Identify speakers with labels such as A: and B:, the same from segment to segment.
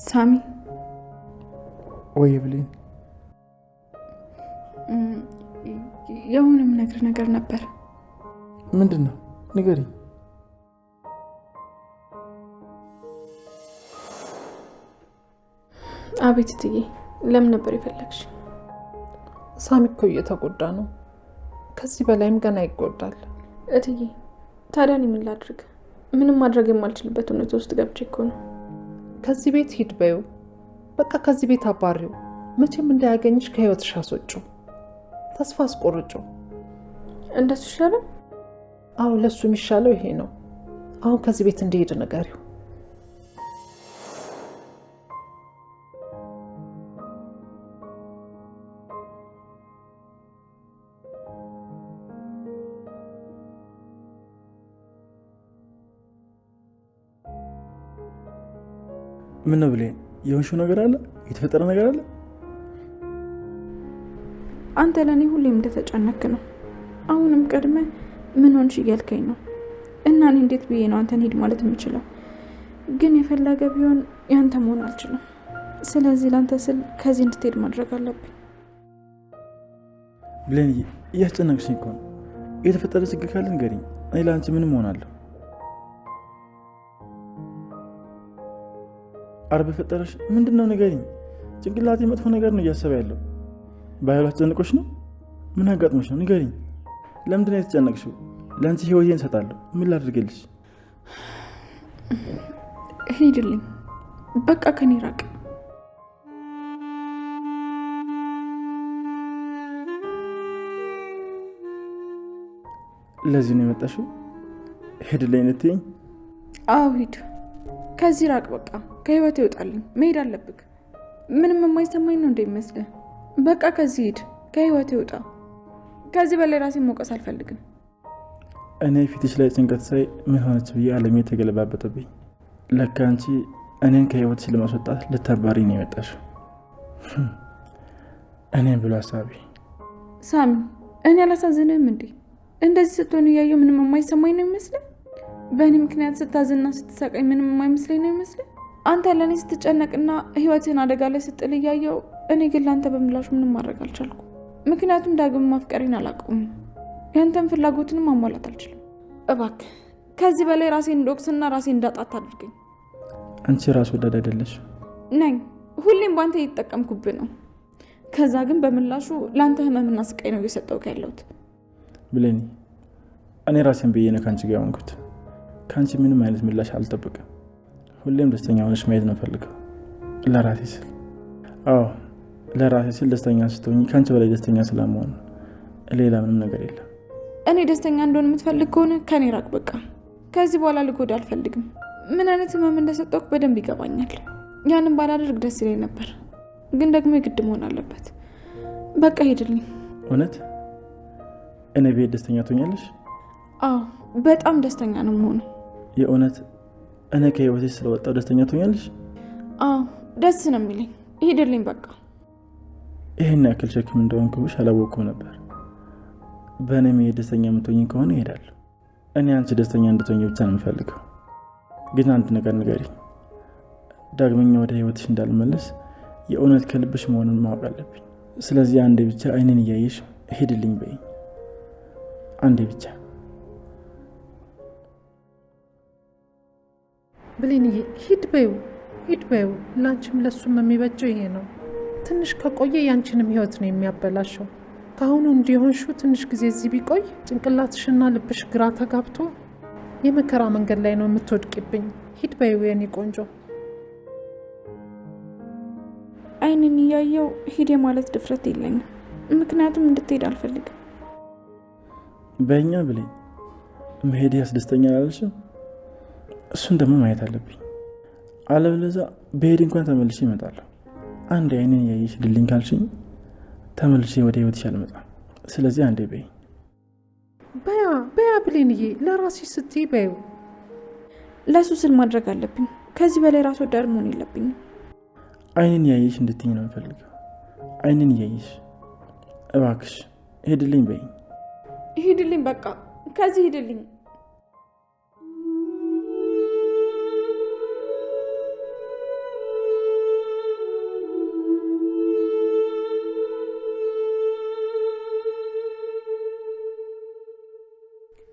A: ሳሚ
B: ወይ ብሌን
A: የሆነም ነገር ነበር።
B: ምንድነው? ንገሪኝ።
A: አቤት እትዬ፣ ለምን ነበር የፈለግሽ?
C: ሳሚ እኮ እየተጎዳ ነው። ከዚህ በላይም ገና ይጎዳል።
A: እትዬ ታዲያ እኔ ምን ላድርግ? ምንም ማድረግ የማልችልበት ሁኔታ ውስጥ ገብቼ እኮ ነው።
C: ከዚህ ቤት ሂድ በይው። በቃ ከዚህ ቤት አባሪው። መቼም እንዳያገኝሽ ከህይወትሽ አስወጪው። ተስፋ አስቆርጪው።
A: እንደሱ ይሻላል?
C: አዎ ለሱ የሚሻለው ይሄ ነው። አሁን ከዚህ ቤት እንዲሄድ ንገሪው።
B: ምን ነው ብሌን? የሆንሽው ነገር አለ? የተፈጠረ ነገር አለ?
A: አንተ ለኔ ሁሌም እንደተጨነክ ነው። አሁንም ቀድመ ምን ሆንሽ እያልከኝ ነው። እና እኔ እንዴት ብዬ ነው አንተን ሂድ ማለት የምችለው? ግን የፈለገ ቢሆን ያንተ መሆን አልችልም። ስለዚህ ላንተ ስል ከዚህ እንድትሄድ ማድረግ አለብኝ።
B: ብሌን እያስጨነቅሽኝ እኮ ነው። የተፈጠረ ችግር ካለ ንገሪኝ። እኔ ለአንቺ ምንም ሆናለሁ። አረ በፈጠረሽ ምንድነው? ንገሪኝ። ጭንቅላቴ መጥፎ ነገር ነው እያሰበ ያለው። ባይሉ አስጨንቆሽ ነው? ምን አጋጥሞሽ ነው? ንገሪኝ። ለምንድን ነው የተጨነቅሽው? ለአንቺ ህይወቴን እሰጣለሁ። ምን ላድርግልሽ?
A: ሂድልኝ፣ በቃ ከኔ ራቅ።
B: ለዚህ ነው የመጣሽው? ሂድልኝ ልትይኝ?
A: አዎ ሂድ፣ ከዚህ ራቅ። በቃ ከህይወት ይወጣልኝ። መሄድ አለብክ። ምንም የማይሰማኝ ነው እንደሚመስልህ? በቃ ከዚህ ሂድ፣ ከህይወት ይወጣ። ከዚህ በላይ ራሴን መውቀስ አልፈልግም።
B: እኔ ፊትሽ ላይ ጭንቀት ሳይ ምን ሆነች ብዬ አለሜ ተገለባበጠብኝ። ለካ አንቺ እኔን ከህይወትሽ ለማስወጣት ልታባሪ ነው የመጣሽው። እኔን ብሎ ሀሳቢ።
A: ሳሚ እኔ አላሳዝንህም እንዴ? እንደዚህ ስትሆን እያየሁ ምንም የማይሰማኝ ነው ይመስልህ? በእኔ ምክንያት ስታዝና ስትሰቃኝ ምንም የማይመስለኝ ነው ይመስልህ? አንተ ለእኔ ስትጨነቅና ህይወትህን አደጋ ላይ ስጥል እያየሁ፣ እኔ ግን ለአንተ በምላሹ ምንም ማድረግ አልቻልኩም። ምክንያቱም ዳግም ማፍቀሬን አላውቀውም። ያንተን ፍላጎትንም ማሟላት አልችልም። እባክህ ከዚህ በላይ ራሴን እንደወቅስና ራሴን እንዳጣት አድርገኝ።
B: አንቺ ራስ ወዳድ አይደለሽ
A: ነኝ። ሁሌም በአንተ እየተጠቀምኩብህ ነው። ከዛ ግን በምላሹ ለአንተ ህመምና ስቃይ ነው እየሰጠውክ ያለሁት።
B: ብሌኒ፣ እኔ ራሴን ብዬ ነው ከአንቺ ጋር የሆንኩት። ከአንቺ ምንም አይነት ምላሽ አልጠብቅም። ሁሌም ደስተኛ ሆነሽ ማየት ነው ፈልገው። ለራሴ ስል፣ አዎ ለራሴ ስል ደስተኛ ስትሆኚ ከአንቺ በላይ ደስተኛ ስለመሆን ሌላ ምንም ነገር የለም።
A: እኔ ደስተኛ እንደሆነ የምትፈልግ ከሆነ ከኔ ራቅ። በቃ ከዚህ በኋላ ልጎዳ አልፈልግም። ምን አይነት ህመም እንደሰጠውክ በደንብ ይገባኛል። ያንን ባላደርግ ደስ ይለኝ ነበር፣ ግን ደግሞ የግድ መሆን አለበት። በቃ ሄድልኝ።
B: እውነት እኔ ቤት ደስተኛ ትሆኛለሽ?
A: አዎ በጣም ደስተኛ ነው መሆኑ።
B: የእውነት እኔ ከህይወትሽ ስለወጣው ደስተኛ ትሆኛለሽ?
A: አዎ ደስ ነው የሚለኝ። ሄድልኝ በቃ።
B: ይሄን ያክል ሸክም እንደሆንኩብሽ አላወቅኩም ነበር። በእኔ መሄድ ደስተኛ የምትሆኝ ከሆነ እሄዳለሁ። እኔ አንቺ ደስተኛ እንድትሆኝ ብቻ ነው የምፈልገው። ግን አንድ ነገር ንገሪኝ። ዳግመኛ ወደ ህይወትሽ እንዳልመለስ የእውነት ከልብሽ መሆኑን ማወቅ አለብኝ። ስለዚህ አንዴ ብቻ አይኔን እያየሽ ሄድልኝ በይኝ። አንዴ ብቻ።
C: ብሌንዬ ሂድ በይው። ላንቺም ለሱም የሚበጀው ይሄ ነው። ትንሽ ከቆየ ያንቺንም ህይወት ነው የሚያበላሸው። ከአሁኑ እንዲሆንሹ ትንሽ ጊዜ እዚህ ቢቆይ ጭንቅላትሽና ልብሽ ግራ ተጋብቶ የመከራ መንገድ ላይ ነው የምትወድቂብኝ። ሂድ በይው የኔ ቆንጆ።
A: አይንን እያየው ሂድ ማለት ድፍረት የለኝም። ምክንያቱም እንድትሄድ አልፈልግም።
B: በእኛ ብሌን መሄድ ያስደስተኛል አልሽም? እሱን ደግሞ ማየት አለብኝ። አለበለዚያ በሄድ እንኳን ተመልሼ እመጣለሁ። አንድ አይንን እያየሽ ሂድልኝ ካልሽኝ ተመልሼ ወደ ህይወትሽ አልመጣም። ስለዚህ አንዴ በይ።
C: በያ ብሌንዬ፣ ለራስሽ ስትይ በይው።
A: ለሱ ስል ማድረግ አለብኝ። ከዚህ በላይ ራስ ወዳድ መሆን የለብኝም።
B: አይንን እያየሽ እንድትይኝ ነው የምፈልገው። አይንን እያየሽ እባክሽ ሂድልኝ በይ።
A: ሂድልኝ በቃ ከዚህ ሂድልኝ።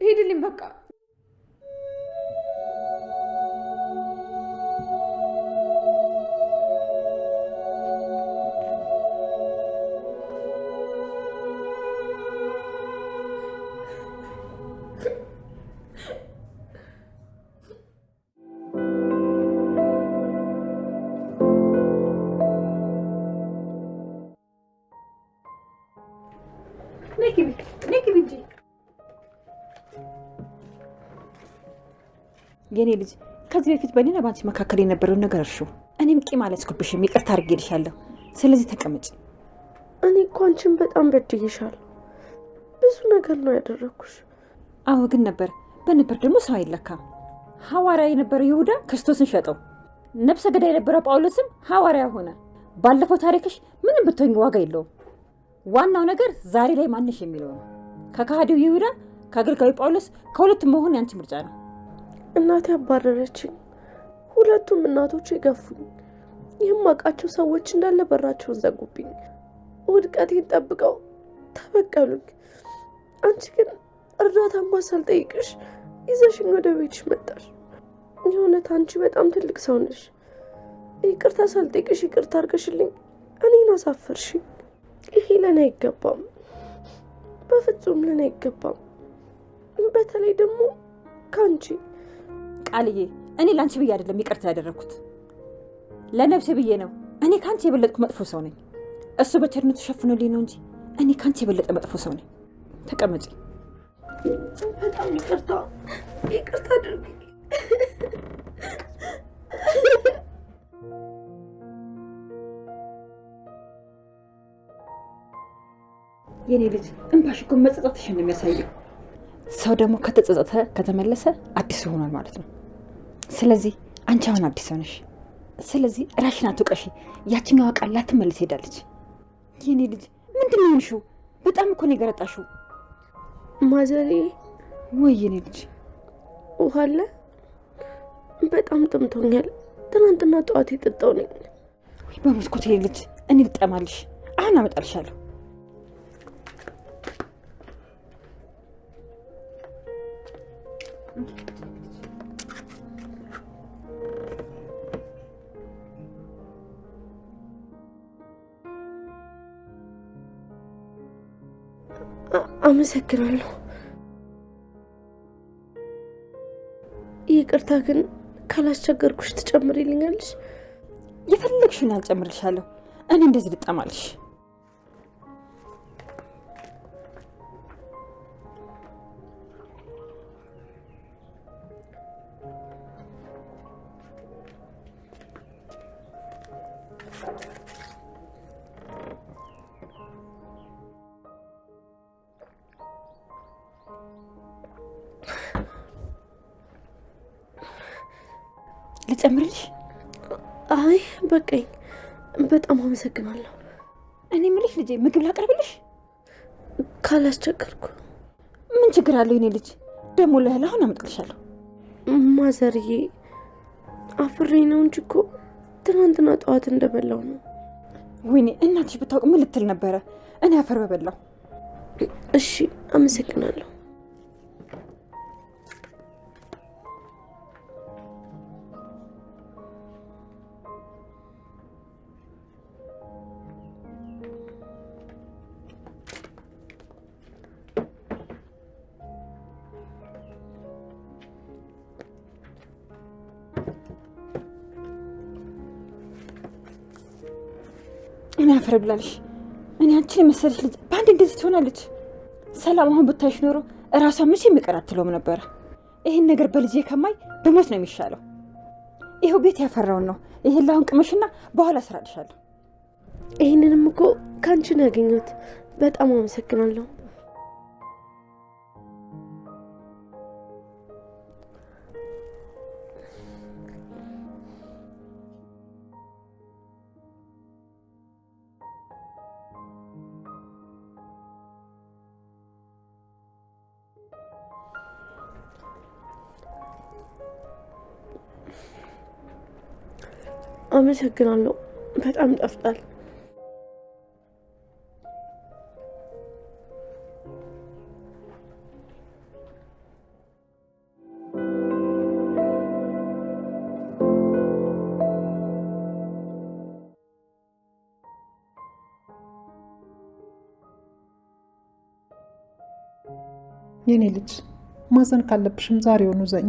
A: ሂድልኝ በቃ።
D: የኔ ልጅ ከዚህ በፊት በእኔና ባንቺ መካከል የነበረውን ነገር እርሺው። እኔም ቂም አልያዝኩብሽም፣ ይቅርታ አድርጌልሻለሁ። ስለዚህ ተቀመጭ።
E: እኔ እኮ አንቺን በጣም በድዬሻለሁ። ብዙ ነገር ነው ያደረኩሽ።
D: አዎ ግን በነበር ደግሞ ሰው አይለካም። ሐዋርያ የነበረው ይሁዳ ክርስቶስን ሸጠው፣ ነፍሰ ገዳይ የነበረው ጳውሎስም ሐዋርያ ሆነ። ባለፈው ታሪክሽ ምንም ብትሆኝ ዋጋ የለውም። ዋናው ነገር ዛሬ ላይ ማንሽ የሚለው ነው። ከካህዲው ይሁዳ ከአገልጋዩ ጳውሎስ ከሁለቱም መሆን ያንቺ ምርጫ ነው።
E: እናቴ አባረረችኝ። ሁለቱም እናቶች የገፉኝ። የማውቃቸው ሰዎች እንዳለ በራቸውን ዘጉብኝ። ውድቀቴን ጠብቀው ተበቀሉኝ። አንቺ ግን እርዳታ እንኳን ሳልጠይቅሽ ይዘሽኝ ወደ ቤትሽ መጣሽ። የእውነት አንቺ በጣም ትልቅ ሰው ነሽ። ይቅርታ ሳልጠይቅሽ ይቅርታ አድርገሽልኝ እኔን አሳፈርሽኝ። ይሄ ለኔ አይገባም፣ በፍጹም ለኔ አይገባም። በተለይ ደግሞ ካንቺ።
D: ቃልዬ እኔ ላንቺ ብዬ አይደለም ይቅርታ ያደረኩት፣ ለነፍሴ ብዬ ነው። እኔ ካንቺ የበለጥኩ መጥፎ ሰው ነኝ። እሱ በቸርነቱ ሸፍኖልኝ ነው እንጂ እኔ ካንቺ የበለጠ መጥፎ ሰው ነኝ። ተቀመጪ።
E: በጣም ይቅርታ አድርጊ።
D: የኔ ልጅ እንባሽ እኮ መጸጸትሽን ነው የሚያሳየው። ሰው ደግሞ ከተጸጸተ ከተመለሰ አዲስ ሆኗል ማለት ነው። ስለዚህ አንቺ አሁን አዲስ ሰው ነሽ። ስለዚህ ራሽን አትውቀሺ። ያችኛዋ ቃል ላትመለስ ሄዳለች። የኔ ልጅ ምንድን ነው የሆንሽው? በጣም እኮ ነው የገረጣሽው።
E: ማዘሬ
D: ወይ የኔ ልጅ
E: ውሃ አለ? በጣም ጥምቶኛል። ትናንትና ጠዋት የጠጣው ነኝ።
D: ወይ በመስኮት የኔ ልጅ እኔ ልጠማልሽ። አሁን አመጣልሻለሁ።
E: አመሰግናለሁ። ይቅርታ ግን ካላስቸገርኩሽ ትጨምሪልኛለሽ?
D: የፈለግሽውን ያልጨምርልሻለሁ። እኔ እንደዚህ ልጠማልሽ። ልጨምርልሽ?
E: አይ በቃኝ። በጣም አመሰግናለሁ።
D: እኔ የምልሽ ልጄ ምግብ ላቀርብልሽ?
E: ካላስቸገርኩ።
D: ምን ችግር አለው የኔ ልጅ? ደግሞ ለእህል አሁን አመጣልሻለሁ።
E: ማዘርዬ አፍሬ ነው እንጂ እኮ ትናንትና ጠዋት እንደበላው ነው።
D: ወይኔ እናትሽ ብታውቅ ምን ልትል ነበረ? እኔ አፈር በበላው።
E: እሺ አመሰግናለሁ።
D: እኔ አፈር ብላለሽ። እኔ አንቺን የመሰለች ልጅ በአንድ እንደዚህ ትሆናለች? ሰላም አሁን ብታይሽ ኖሮ እራሷ መቼ የሚቀራትለውም ነበረ። ይህን ነገር በልጄ ከማይ በሞት ነው የሚሻለው። ይኸው ቤት ያፈራውን ነው። ይህን ላሁን ቅመሽና በኋላ እሰራልሻለሁ።
E: ይህንንም እኮ ከአንቺ ነው ያገኘሁት። በጣም አመሰግናለሁ። አመሰግናለሁ። በጣም ጠፍጣል።
C: የኔ ልጅ ማዘን ካለብሽም ዛሬውኑ ዘኝ።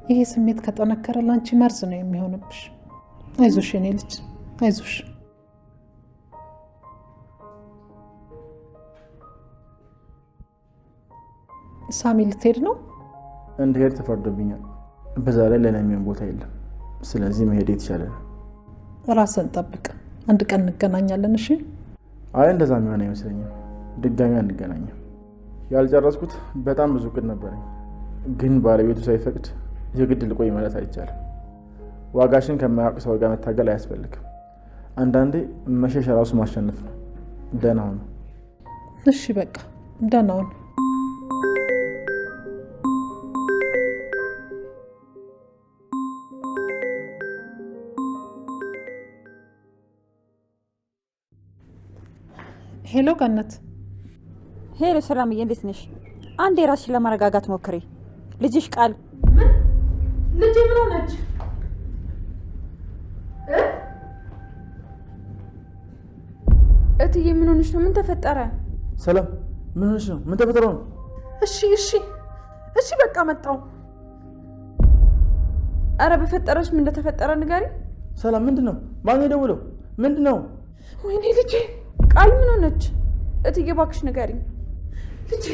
C: ይሄ ስሜት ከጠነከረ ላንቺ መርዝ ነው የሚሆንብሽ። አይዞሽ የኔ ልጅ አይዞሽ። ሳሚ ልትሄድ ነው?
B: እንድሄድ ተፈርዶብኛል። በዛ ላይ ለእኔ የሚሆን ቦታ የለም። ስለዚህ መሄድ የተሻለ ነው።
C: ራስን ጠብቅ። አንድ ቀን እንገናኛለን። እሺ?
B: አይ እንደዛ የሚሆን አይመስለኝም። ድጋሚ አንገናኝም። ያልጨረስኩት በጣም ብዙ እቅድ ነበረኝ፣ ግን ባለቤቱ ሳይፈቅድ የግድ ልቆይ ማለት አይቻልም። ዋጋሽን ከማያውቅ ሰው ጋር መታገል አያስፈልግም። አንዳንዴ መሸሽ ራሱ ማሸነፍ ነው። ደህና ሁኑ።
C: እሺ በቃ ደህና ሁኑ። ሄሎ ገነት።
D: ሄሎ ሰላምዬ፣ እንዴት ነሽ? አንዴ ራስሽን ለማረጋጋት ሞክሪ። ልጅሽ ቃል
C: ልጅ ምን ሆነች?
A: እትዬ ምን ሆነሽ ነው? ምን ተፈጠረ?
B: ሰላም ምን ሆነሽ ነው? ምን ተፈጠረ ነው?
C: እሺ በቃ መጣው።
A: አረ በፈጠረሽ ምን እንደተፈጠረ ንገሪ።
B: ሰላም ምንድን ነው? ማን የደውለው? ምንድን ነው?
C: ወይኔ ልጄ
A: ቃል ምን ሆነች? እትዬ እባክሽ ንገሪኝ።
C: ልጄ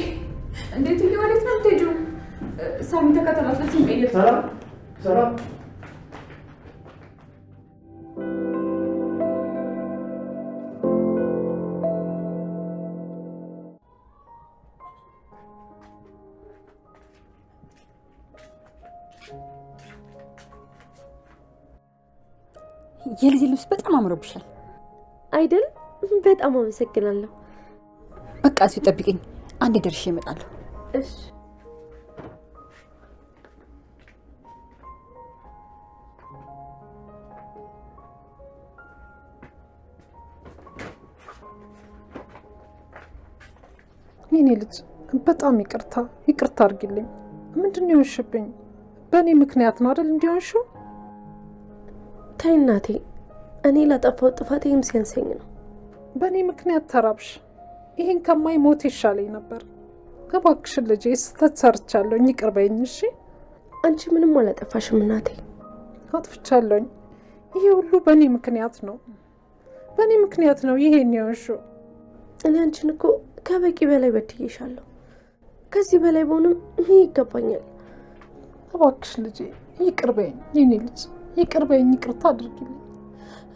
A: እንዴት እትዬ ወዴት ነው የምትሄጂው? ሳሚ ተከተላት። ለስንቀይር
B: ሰላም
D: የልጅ ልብስ በጣም አምሮብሻል
E: አይደል? በጣም አመሰግናለሁ።
D: በቃ እዚሁ ጠብቂኝ፣ አንዴ ደርሼ እመጣለሁ።
E: እሺ።
C: የኔ ልጅ በጣም ይቅርታ አድርጊልኝ። ምንድን ነው የሆንሽብኝ? በእኔ ምክንያት ነው አይደል እንዲሆንሽው?
E: ተይ እናቴ፣ እኔ ላጠፋው ጥፋት ይህም ሲያንሰኝ ነው።
C: በእኔ ምክንያት ተራብሽ። ይህን ከማይ ሞት ይሻለኝ ነበር። እባክሽን ልጄ ስህተት ሰርቻለሁኝ፣ ይቅር በይኝ እሺ?
E: አንቺ ምንም አላጠፋሽም እናቴ።
C: አጥፍቻለሁኝ። ይሄ ሁሉ በእኔ ምክንያት ነው። በእኔ ምክንያት ነው ይሄን የሆንሽው።
E: እኔ አንቺን እኮ ከበቂ በላይ በድዬሻለሁ። ከዚህ በላይ በሆንም ይህ ይገባኛል።
C: እባክሽ ልጄ ይቅር በይኝ፣ የኔ ልጅ ይቅር በይኝ፣ ይቅርታ አድርጊልኝ።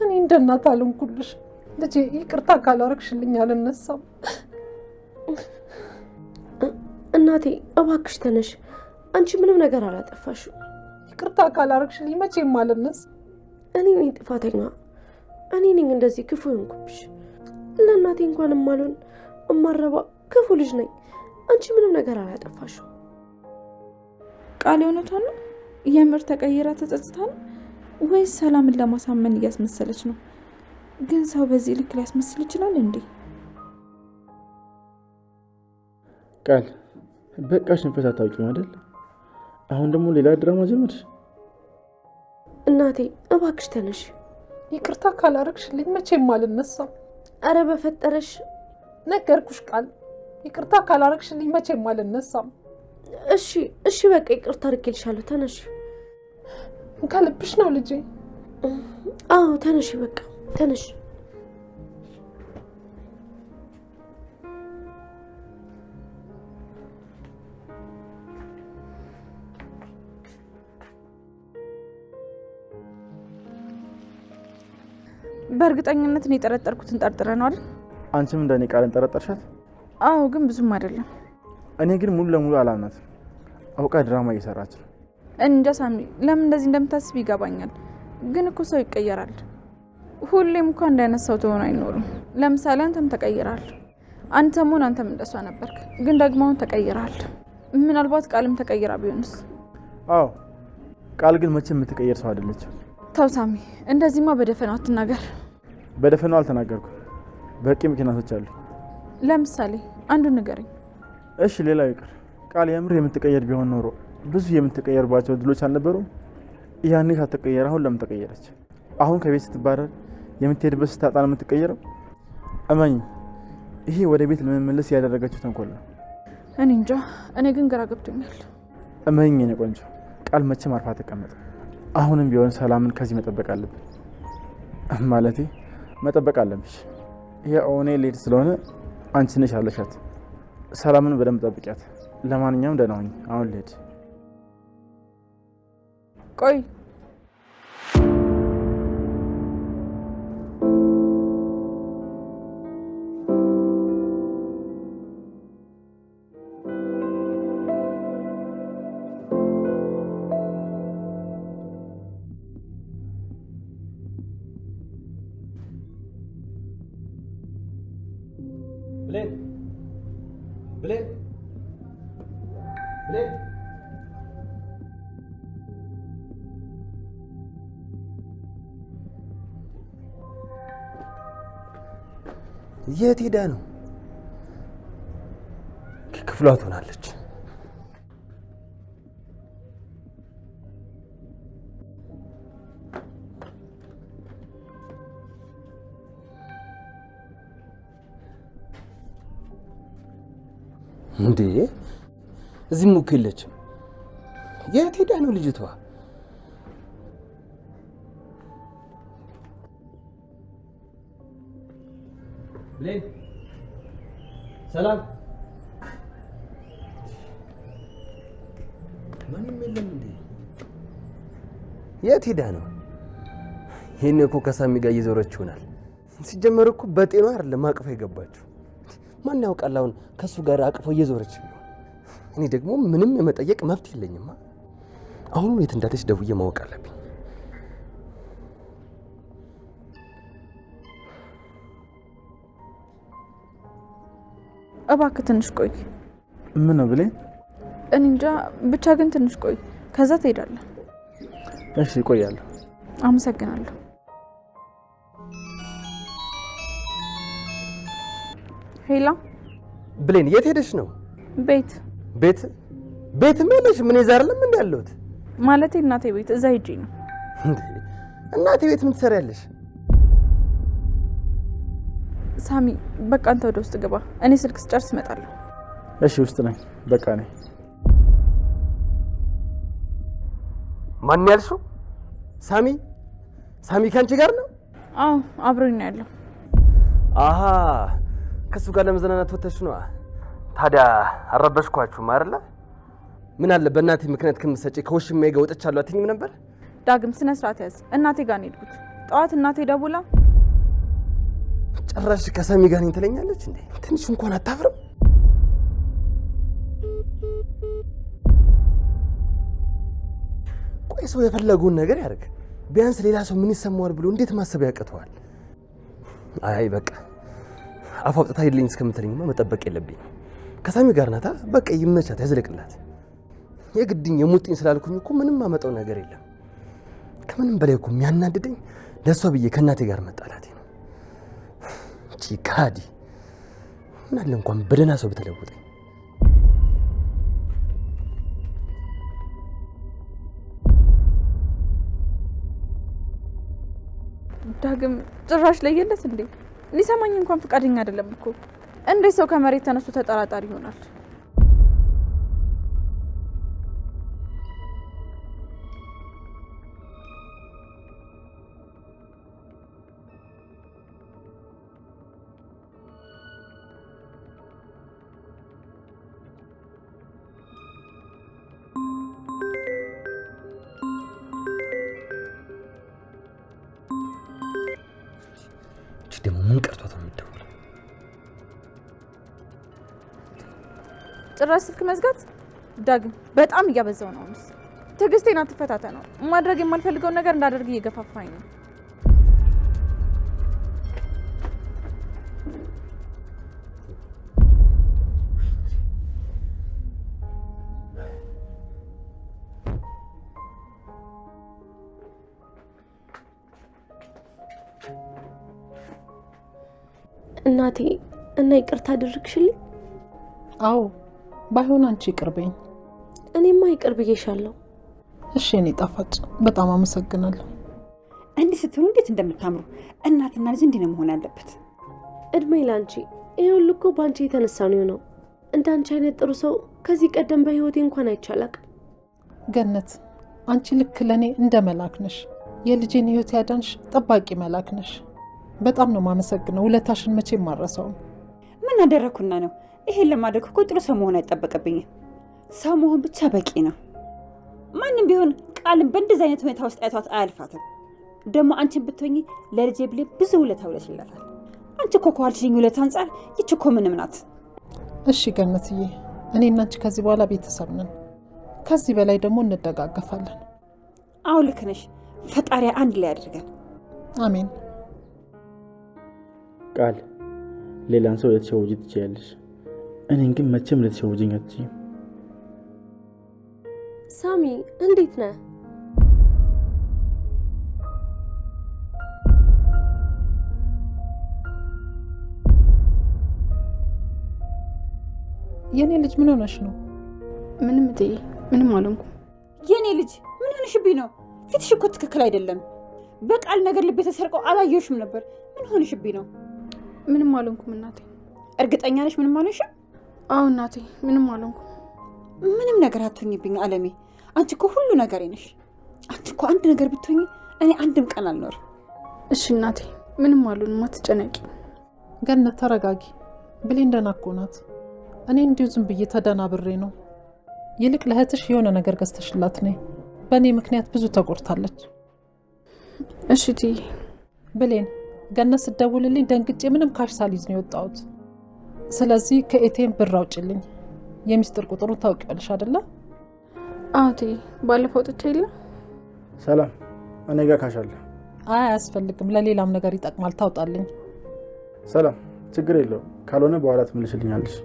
C: እኔ እንደ እናት አልሆንኩልሽ ልጄ። ይቅርታ ካላረግሽልኝ አልነሳም።
E: እናቴ እባክሽ ተነሽ፣ አንቺ ምንም ነገር አላጠፋሽም።
C: ይቅርታ ካላረግሽልኝ መቼም አልነሳ።
E: እኔ ነኝ ጥፋተኛ፣ እኔ ነኝ እንደዚህ ክፉ የሆንኩብሽ። ለእናቴ እንኳን እማልሆን እማረባ ክፉ ልጅ ነኝ። አንቺ ምንም ነገር አላጠፋሽም።
A: ቃል እውነቷን ነው? የምር ተቀይራ ተጸጽታ ነው ወይስ ሰላምን ለማሳመን እያስመሰለች ነው? ግን ሰው በዚህ ልክ ሊያስመስል ይችላል እንዴ?
B: ቃል በቃሽ፣ ንፈት አታውቂም አይደል? አሁን ደግሞ ሌላ ድራማ ጀመርሽ።
E: እናቴ እባክሽ ተነሽ።
C: ይቅርታ ካላረግሽልኝ መቼም አልነሳም።
E: አረ በፈጠረሽ።
C: ነገርኩሽ ቃል፣ ይቅርታ ካላረግሽልኝ መቼም አልነሳም።
E: እሺ በቃ ይቅርታ አድርጌልሻለሁ። ተነሽ።
C: ከልብሽ ነው ልጄ?
E: አዎ ተነሽ፣ በቃ ተነሽ።
A: በእርግጠኝነት እኔ የጠረጠርኩትን ጠርጥረ ነው አይደል?
B: አንቺም እንደኔ ቃልን ጠረጠርሻት?
A: አዎ፣ ግን ብዙም አይደለም።
B: እኔ ግን ሙሉ ለሙሉ አላምናትም። አውቃ ድራማ እየሰራች ነው።
A: እንጃ ሳሚ፣ ለምን እንደዚህ እንደምታስብ ይገባኛል። ግን እኮ ሰው ይቀየራል። ሁሌም እኮ አንድ አይነት ሰው ትሆን አይኖርም። ለምሳሌ አንተም ተቀይራል። አንድ ሰሞን አንተም እንደሷ ነበርክ፣ ግን ደግሞ አሁን ተቀይራል። ምናልባት ቃልም ተቀይራ ቢሆንስ?
B: አዎ፣ ቃል ግን መቼም የምትቀየር ሰው አይደለችም።
A: ተው ሳሚ፣ እንደዚህማ በደፈናው አትናገር።
B: በደፈናው አልተናገርኩም። በቂ ምክንያቶች አሉ።
A: ለምሳሌ አንዱ ንገረኝ።
B: እሺ ሌላው ይቅር። ቃል የምር የምትቀየር ቢሆን ኖሮ ብዙ የምትቀየርባቸው እድሎች አልነበሩም? ያኔ ሳትቀየር አሁን ለምን ተቀየረች? አሁን ከቤት ስትባረር የምትሄድበት ስታጣ ነው የምትቀየረው? እመኝ፣ ይሄ ወደ ቤት ለመመለስ ያደረገችው ተንኮል ነው።
A: እኔ እንጃ። እኔ ግን ግራ ገብቶኛል።
B: እመኝ የኔ ቆንጆ፣ ቃል መቼም አርፋ ተቀመጠ። አሁንም ቢሆን ሰላምን ከዚህ መጠበቅ አለብን። ማለቴ መጠበቅ አለብሽ። የኦኔ ሌድ ስለሆነ አንቺ ነሽ አለሻት። ሰላምን በደንብ ጠብቂያት። ለማንኛውም ደህና ሁኚ። አሁን ልሄድ።
A: ቆይ
F: ብሌን የት ሄዳ ነው? ክፍሏ ትሆናለች። እንዴ እዚህም እኮ የለችም። የት ሄዳ ነው ልጅቷ? ብሌን ሰላም፣ ማንም የለም እንዴ? የት ሄዳ ነው? ይሄን እኮ ከሳሚ ጋር እየዞረች ይሆናል። ሲጀመር እኮ በጤኗ አይደለም አቅፋ የገባችው። ማን ያውቃል አሁን ከሱ ጋር አቅፎ እየዞረች ነው። እኔ ደግሞ ምንም የመጠየቅ መብት የለኝማ። አሁን የት እንዳለች ደውዬ ማወቅ አለብኝ።
A: እባክህ ትንሽ ቆይ።
B: ምን ነው ብሌን?
A: እኔ እንጃ ብቻ ግን ትንሽ ቆይ፣ ከዛ ትሄዳለህ።
B: እሺ እቆያለሁ።
A: አመሰግናለሁ። ሄላ
F: ብሌን የት ሄደሽ ነው?
A: ቤት
F: ቤትም የለሽ? ምን ይዛር ለምን ያለሁት
A: ማለቴ እናቴ ቤት፣ እዛ ሂጂ ነው።
F: እናቴ ቤት ምን ትሰሪያለሽ?
A: ሳሚ በቃ አንተ ወደ ውስጥ ግባ፣ እኔ ስልክ ስጨርስ እመጣለሁ።
B: እሺ ውስጥ ነኝ። በቃ ነኝ።
F: ማን ያልሽው? ሳሚ ካንቺ ጋር ነው?
A: አዎ አብሮኝ ነው ያለው።
F: አሃ ከሱ ጋር ለመዝናናት ወተሽ ነው? ታዲያ አረበሽኳችሁም አይደለ? ምን አለ በእናቴ ምክንያት ከምትሰጪ ከውሽማዬ ጋር ወጥቻለሁ አትይኝም ነበር?
A: ዳግም ስነ ስርዓት ያዝ። እናቴ ጋር ነው የሄድኩት። ጠዋት እናቴ ደውላ
F: ጭራሽ ከሳሚ ጋር ነኝ ትለኛለች እንዴ? ትንሽ እንኳን አታፍርም? ቆይ ሰው የፈለገውን ነገር ያደርግ፣ ቢያንስ ሌላ ሰው ምን ይሰማዋል ብሎ እንዴት ማሰብ ያቅተዋል? አይ በቃ አፍ አውጥታ ሄድልኝ እስከምትለኝማ መጠበቅ የለብኝም። ከሳሚ ጋር ናታ፣ በቃ ይመቻት፣ ያዝለቅላት። የግድኝ የሙጥኝ ስላልኩኝ እኮ ምንም አመጣው ነገር የለም። ከምንም በላይ እኮ የሚያናድደኝ ለሷ ብዬ ከእናቴ ጋር መጣላቴ ነው። ቺካዲ ምን አለ እንኳን በደህና ሰው ብትለውጠኝ።
A: ዳግም ጭራሽ ለየለት እንዴ? ሊሰማኝ እንኳን ፈቃደኛ አይደለም እኮ። እንዴት ሰው ከመሬት ተነስቶ ተጠራጣሪ ይሆናል?
F: ደግሞ ምን ቀርቷት ነው የምትደውለው?
A: ጭራሽ ስልክ መዝጋት። ዳግም በጣም እያበዛው ነው። አሁንስ ትዕግስቴን አትፈታተነው። ማድረግ የማልፈልገውን ነገር እንዳደርግ እየገፋፋኝ ነው።
E: እናቴ እና ይቅርታ አድርግሽልኝ?
C: አዎ ባይሆን አንቺ ይቅርበኝ።
E: እኔማ ይቅር ብዬሻለሁ።
C: እሺ እኔ ጣፋጭ በጣም አመሰግናለሁ።
D: እንዲህ ስትሉ እንዴት እንደምታምሩ እናትና ልጅ እንዲህ ነው መሆን ያለበት።
E: እድሜ ላንቺ። ይሄ ሁሉ እኮ ባንቺ የተነሳ ነው። እንዳንቺ አይነት ጥሩ ሰው ከዚህ ቀደም በህይወቴ እንኳን አይቻላቅ።
C: ገነት አንቺ ልክ ለኔ እንደ መላክ ነሽ። የልጄን ህይወት ያዳንሽ ጠባቂ መላክ ነሽ። በጣም ነው ማመሰግነው። ውለታሽን መቼም ማረሰው።
D: ምን አደረኩና ነው? ይሄን ለማድረግ እኮ ጥሩ ሰው መሆን አይጠበቅብኝም። ሰው መሆን ብቻ በቂ ነው። ማንም ቢሆን ቃልን በእንደዚህ አይነት ሁኔታ ውስጥ አይቷት አያልፋትም። ደግሞ አንቺን ብትሆኚ ለልጄ ብሌን ብዙ ውለታ ውለሽላታል። አንቺ እኮ ከዋልሽኝ ውለታ አንጻር ይች እኮ ምንም ናት።
C: እሺ ገነትዬ፣ እኔና አንቺ ከዚህ በኋላ ቤተሰብ ነን። ከዚህ በላይ ደግሞ እንደጋገፋለን።
D: አዎ ልክ ነሽ። ፈጣሪ አንድ ላይ አድርገን።
C: አሜን።
B: ቃል ሌላን ሰው ልትሸውጂ ትችያለሽ፣ እኔን ግን መቼም ልትሸውጂኝ አትችይም።
E: ሳሚ እንዴት ነህ?
C: የኔ ልጅ ምን ሆነሽ ነው?
A: ምንም እትዬ፣ ምንም አልሆንኩም።
D: የኔ ልጅ ምን ሆነሽብኝ ነው? ፊትሽ እኮ ትክክል አይደለም። በቃል ነገር ልቤ ተሰርቀው አላየሁሽም ነበር። ምን ሆነሽብኝ ነው?
A: ምንም አልሆንኩም እናቴ።
D: እርግጠኛ ነሽ ምንም አልሆንሽም?
A: አዎ እናቴ፣ ምንም አልሆንኩም።
D: ምንም ነገር አትሆኝብኝ አለሜ። አንቺ እኮ ሁሉ ነገሬ ነሽ። አንቺ እኮ አንድ ነገር ብትሆኚ እኔ አንድም ቀን አልኖርም።
A: እሺ እናቴ፣ ምንም አልሆንም፣ አትጨነቂ።
C: ገነት ተረጋጊ። ብሌን ደህና እኮ ናት። እኔ እንዲሁ ዝም ብዬ ተደናብሬ ነው። ይልቅ ለእህትሽ የሆነ ነገር ገዝተሽላት ነይ። በእኔ ምክንያት ብዙ ተጎድታለች።
A: እሺ እትዬ።
C: ብሌን ገነት ስትደውልልኝ ደንግጬ ምንም ካሽ ሳልይዝ ነው የወጣሁት። ስለዚህ ከኤቲኤም ብር አውጭልኝ። የሚስጥር ቁጥሩን ታውቂያለሽ አይደለ?
A: አዎ እትዬ፣ ባለፈው ጥቼ የለ።
B: ሰላም፣ እኔ ጋር ካሽ አለ።
C: አይ አያስፈልግም፣ ለሌላም ነገር ይጠቅማል። ታውጣልኝ።
B: ሰላም፣ ችግር የለውም። ካልሆነ በኋላ ትመልሽልኛለሽ።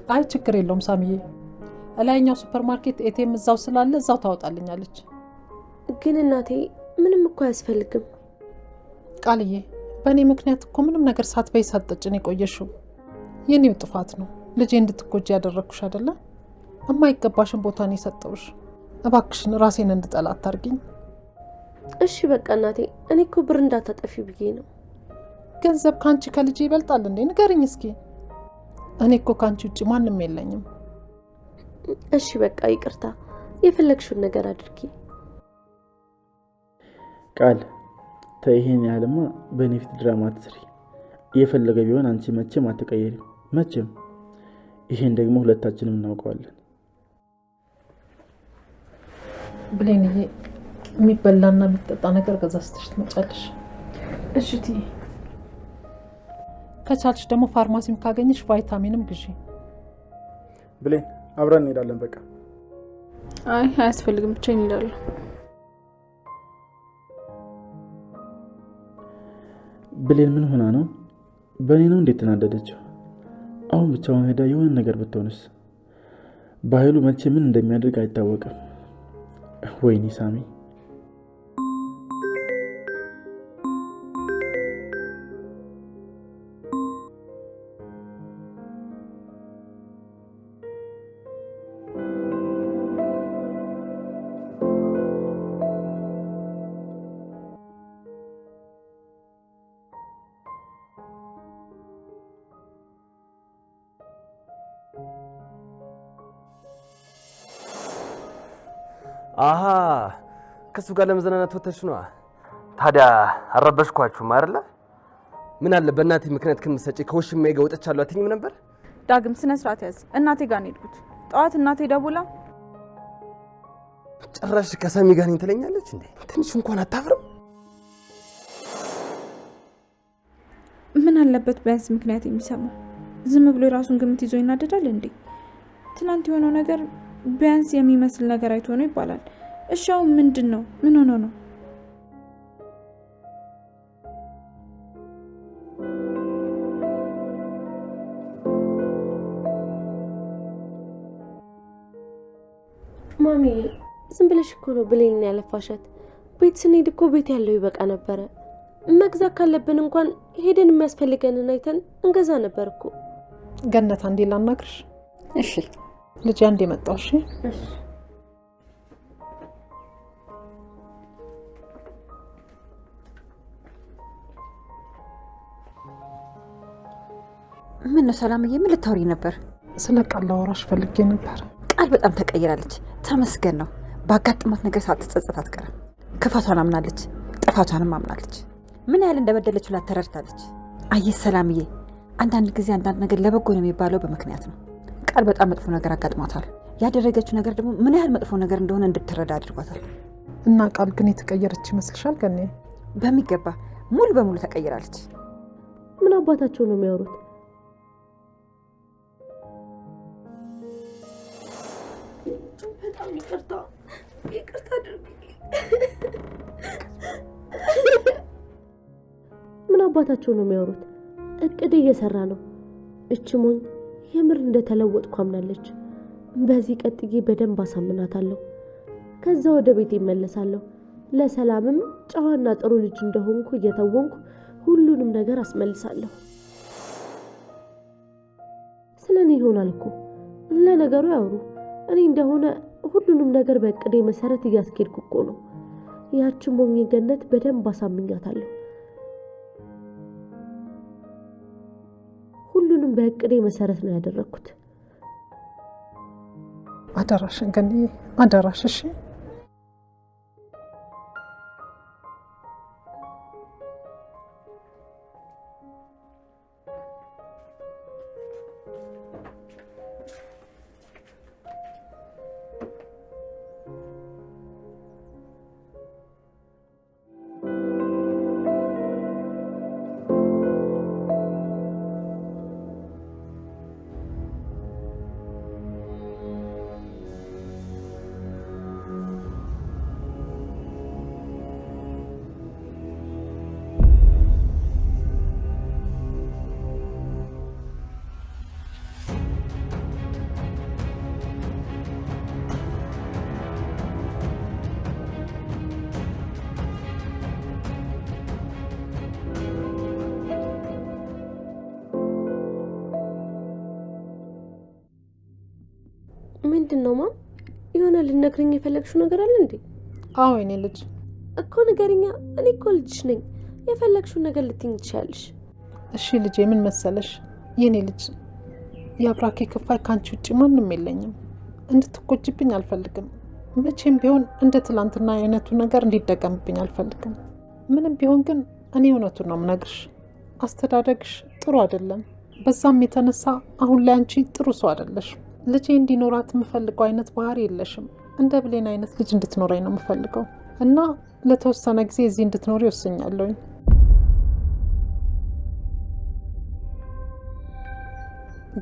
C: አይ ችግር የለውም ሳሚዬ። እላይኛው ሱፐርማርኬት ኤቲኤም እዛው ስላለ እዛው ታወጣልኛለች።
E: ግን እናቴ ምንም እኮ አያስፈልግም።
C: ቃልዬ፣ በእኔ ምክንያት እኮ ምንም ነገር ሳትበይ ሳትጠጭን የቆየሽው የኔው ጥፋት ነው። ልጄ እንድትጎጂ ያደረግኩሽ አይደለ? የማይገባሽን ቦታ ነው የሰጠውሽ። እባክሽን ራሴን እንድጠላ አታርጊኝ።
E: እሺ በቃ እናቴ፣ እኔ እኮ ብር እንዳታጠፊ ብዬ ነው።
C: ገንዘብ ከአንቺ ከልጄ ይበልጣል እንዴ? ንገርኝ እስኪ። እኔ እኮ ከአንቺ ውጭ ማንም የለኝም።
E: እሺ በቃ ይቅርታ፣ የፈለግሽውን ነገር አድርጊ።
B: ቃል ይሄን ያህልማ በእኔ ፊት ድራማ አትስሪ። እየፈለገ ቢሆን አንቺ መቼም አትቀየሪም፣ መቼም። ይሄን ደግሞ ሁለታችንም እናውቀዋለን።
C: ብሌንዬ፣ የሚበላና የሚጠጣ ነገር ገዛዝተሽ ትመጫለሽ።
A: እሺ እትዬ።
C: ከቻልሽ ደግሞ ፋርማሲም ካገኘሽ ቫይታሚንም ግዢ።
B: ብሌን፣ አብረን እንሄዳለን። በቃ
A: አይ አያስፈልግም፣ ብቻ እንሄዳለን።
B: ብሌን ምን ሆና ነው? በእኔ ነው እንዴት ተናደደችው? አሁን ብቻውን ሄዳ የሆነ ነገር ብትሆንስ? በኃይሉ መቼ ምን እንደሚያደርግ አይታወቅም። ወይኔ ሳሚ።
F: አሃ ከሱ ጋር ለመዝናናት ወተሽ ነው። ታዲያ አረበሽኳችሁም አይደለ? ምን አለ በእናቴ ምክንያት ከምትሰጪ ከውሽማዬ ጋር ወጥቻለሁ አትይኝም ነበር?
A: ዳግም ስነ ስርዓት ያዝ። እናቴ ጋር ነው የሄድኩት። ጠዋት እናቴ ደውላ
F: ጭራሽ ከሰሚ ጋር ነኝ ትለኛለች እንዴ? ትንሽ እንኳን አታፍርም?
A: ምን አለበት ቢያንስ ምክንያት የሚሰማው? ዝም ብሎ የራሱን ግምት ይዞ ይናደዳል እንዴ? ትናንት የሆነው ነገር ቢያንስ የሚመስል ነገር አይቶ ነው ይባላል። እሻው ምንድን ነው? ምን ሆኖ ነው?
E: ማሚ ዝም ብለሽ እኮ ነው ብሌንን ያለፋሻት። ቤት ስንሄድ እኮ ቤት ያለው ይበቃ ነበረ። መግዛት ካለብን እንኳን ሄደን የሚያስፈልገንን አይተን እንገዛ ነበር እኮ።
C: ገነት አንዴ ላናግርሽ።
D: እሺ
C: ልጅ አንዴ መጣው። እሺ
D: ምን ነው ሰላምዬ፣ ምን ልታወሪ ነበር?
C: ስለ ቃል ላወራሽ ፈልጌ ነበር።
D: ቃል በጣም ተቀይራለች። ተመስገን ነው። ባጋጥማት ነገር ሳትጸጸት አትቀርም። ክፋቷን አምናለች፣ ጥፋቷንም አምናለች። ምን ያህል እንደበደለችው ላተረድታለች። አየህ ሰላምዬ፣ አንዳንድ ጊዜ አንዳንድ ነገር ለበጎ ነው የሚባለው በምክንያት ነው። ቃል በጣም መጥፎ ነገር አጋጥሟታል። ያደረገችው ነገር ደግሞ ምን ያህል መጥፎ ነገር እንደሆነ እንድትረዳ አድርጓታል።
C: እና ቃል ግን የተቀየረች ይመስልሻል? ገኔ
D: በሚገባ ሙሉ በሙሉ ተቀይራለች።
E: ምን አባታቸው ነው የሚያወሩት? በጣም ይቅርታ አድርጊ። ምን አባታቸው ነው የሚያወሩት? እቅድ እየሰራ ነው። እች ሞኝ የምር እንደተለወጥኩ አምናለች። በዚህ ቀጥዬ በደንብ አሳምናታለሁ። ከዛ ወደ ቤት ይመለሳለሁ። ለሰላምም ጨዋና ጥሩ ልጅ እንደሆንኩ እየተወንኩ ሁሉንም ነገር አስመልሳለሁ። ስለኔ ይሆናል እኮ ለነገሩ ያወሩ። እኔ እንደሆነ ሁሉንም ነገር በእቅዴ መሰረት እያስኬድኩ እኮ ነው። ያቺ ሞኝ ገነት በደንብ አሳምኛታለሁ። ሁሉንም በእቅዴ መሰረት ነው ያደረኩት።
C: አደራሽን ገኒ፣ አደራሽ። እሺ
E: ምንድነው ማም? የሆነ ልነግርኝ የፈለግሽው ነገር አለ እንዴ?
C: አዎ የኔ ልጅ
E: እኮ ንገሪኛ። እኔ እኮ ልጅሽ ነኝ። የፈለግሽው ነገር ልትይኝ ትችያለሽ።
C: እሺ ልጄ፣ ምን መሰለሽ የኔ ልጅ፣ የአብራኬ ክፋይ ካንቺ ውጪ ማንም የለኝም። እንድትቆጭብኝ አልፈልግም። መቼም ቢሆን እንደ ትላንትና አይነቱ ነገር እንዲደገምብኝ አልፈልግም። ምንም ቢሆን ግን እኔ እውነቱን ነው የምነግርሽ። አስተዳደግሽ ጥሩ አይደለም። በዛም የተነሳ አሁን ላይ አንቺ ጥሩ ሰው አይደለሽ። ልጄ እንዲኖራት የምፈልገው አይነት ባህሪ የለሽም። እንደ ብሌን አይነት ልጅ እንድትኖረኝ ነው የምፈልገው እና ለተወሰነ ጊዜ እዚህ እንድትኖሪ ወስኛለሁኝ።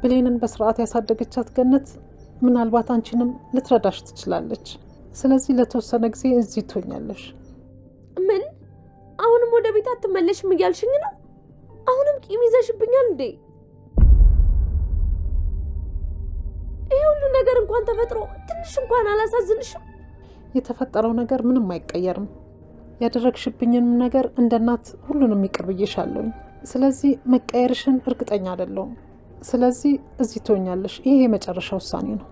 C: ብሌንን በስርዓት ያሳደገቻት ገነት ምናልባት አንቺንም ልትረዳሽ ትችላለች። ስለዚህ ለተወሰነ ጊዜ እዚህ ትሆኛለሽ።
E: ምን? አሁንም ወደ ቤት አትመለሽም እያልሽኝ ነው? አሁንም ቂም ይዘሽብኛል እንዴ? ይሄ ሁሉ ነገር እንኳን ተፈጥሮ ትንሽ እንኳን አላሳዝንሽም?
C: የተፈጠረው ነገር ምንም አይቀየርም። ያደረግሽብኝንም ነገር እንደ እናት ሁሉንም ይቅር ብዬሻለሁኝ። ስለዚህ መቀየርሽን እርግጠኛ አይደለሁም። ስለዚህ እዚህ ትሆኛለሽ። ይሄ የመጨረሻ ውሳኔ ነው።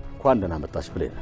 G: እንኳን ደህና መጣሽ ብሌን።